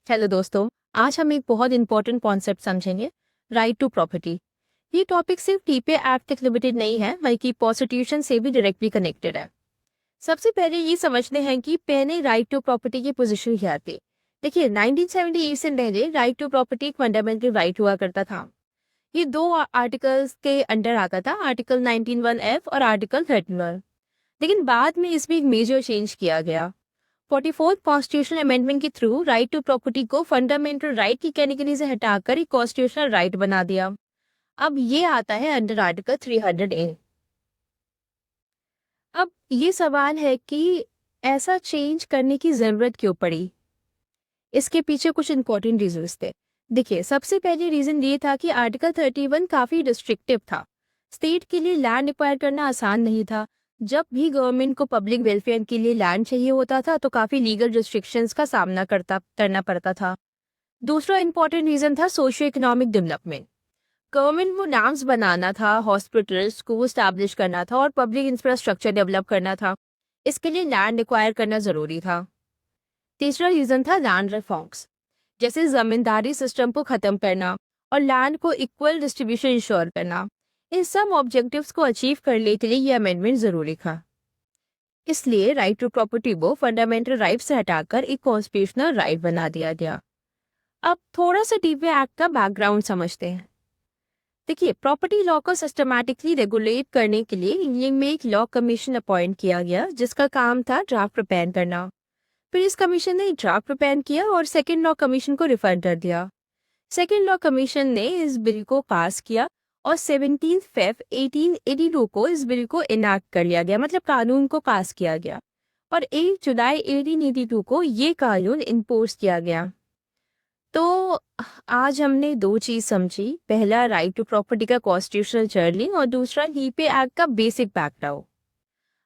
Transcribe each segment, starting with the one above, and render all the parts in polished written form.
Hello दोस्तों, आज हम एक बहुत इंपॉर्टेंट कॉन्सेप्ट समझेंगे, राइट टू प्रॉपर्टी। ये टॉपिक सिर्फ टीपे एक्ट तक लिमिटेड नहीं है, बल्कि कॉन्स्टिट्यूशन से भी डायरेक्टली कनेक्टेड है। सबसे पहले ये समझते हैं कि पहले राइट टू प्रॉपर्टी की पोजीशन क्या थी। देखिए, 1978 से पहले राइट टू प्रॉपर्टी एक फंडामेंटल राइट हुआ करता था। ये दो आर्टिकल्स के अंडर आता था, आर्टिकल 19(1)(f) और आर्टिकल 31। लेकिन बाद में इसमें एक मेजर चेंज किया गया। 44th कॉन्स्टिट्यूशनल अमेंडमेंट के थ्रू राइट टू प्रॉपर्टी को फंडामेंटल राइट की कैटेगरी से हटाकर एक कॉन्स्टिट्यूशनल राइट बना दिया। अब ये आता है अंडर आर्टिकल 300A। अब ये सवाल है कि ऐसा चेंज करने की जरूरत क्यों पड़ी। इसके पीछे कुछ इंपॉर्टेंट रीजंस थे। देखिए, सबसे पहले रीजन ये था कि आर्टिकल 31 काफी रिस्ट्रिक्टिव था। स्टेट के लिए लैंड एक्वायर करना आसान नहीं था। जब भी गवर्नमेंट को पब्लिक वेलफेयर के लिए लैंड चाहिए होता था तो काफी लीगल रिस्ट्रिक्शंस का सामना करना पड़ता था। दूसरा इंपॉर्टेंट रीजन था सोशियो इकोनॉमिक डेवलपमेंट। गवर्नमेंट को डैम्स बनाना था, हॉस्पिटल, स्कूल स्टैब्लिश करना था और पब्लिक इंफ्रास्ट्रक्चर डेवलप करना था। इसके लिए लैंड एक्वायर करना जरूरी था। तीसरा रीजन था लैंड रिफॉर्म्स, जैसे जमींदारी सिस्टम को खत्म करना और लैंड को इक्वल डिस्ट्रीब्यूशन इंश्योर करना। इन सब ऑब्जेक्टिव्स को अचीव करने के लिए ये अमेंडमेंट जरूरी था। इसलिए राइट टू प्रॉपर्टी को फंडामेंटल राइट से हटाकर एक कॉन्स्टिट्यूशनल राइट बना दिया गया। अब थोड़ा सा डीपी एक्ट का बैकग्राउंड समझते हैं। देखिए, प्रॉपर्टी लॉ को सिस्टमैटिकली रेगुलेट करने के लिए इंडिया में एक लॉ कमीशन अपॉइंट किया गया, जिसका काम था ड्राफ्ट प्रिपेयर करना। फिर इस कमीशन ने ड्राफ्ट प्रिपेयर किया और सेकेंड लॉ कमीशन को रिफर कर दिया। सेकेंड लॉ कमीशन ने इस बिल को पास किया और 17 फेब 1882 को इस बिल को इनैक्ट कर लिया गया, मतलब कानून को पास किया गया। और 8 जुलाई 1882 को ये कानून इम्पोज किया गया। तो आज हमने दो चीज समझी, पहला राइट टू प्रॉपर्टी का कॉन्स्टिट्यूशनल जर्नी और दूसरा लीपे एक्ट का बेसिक बैकग्राउंड।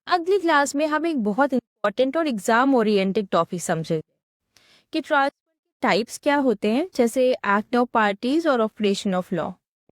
अगली क्लास में हम एक बहुत इंपॉर्टेंट और एग्जाम ओरिएंटेड टॉपिक समझेंगे कि ट्रांसफर टाइप्स क्या होते हैं, जैसे एक्ट ऑफ पार्टीज और ऑपरेशन ऑफ लॉ।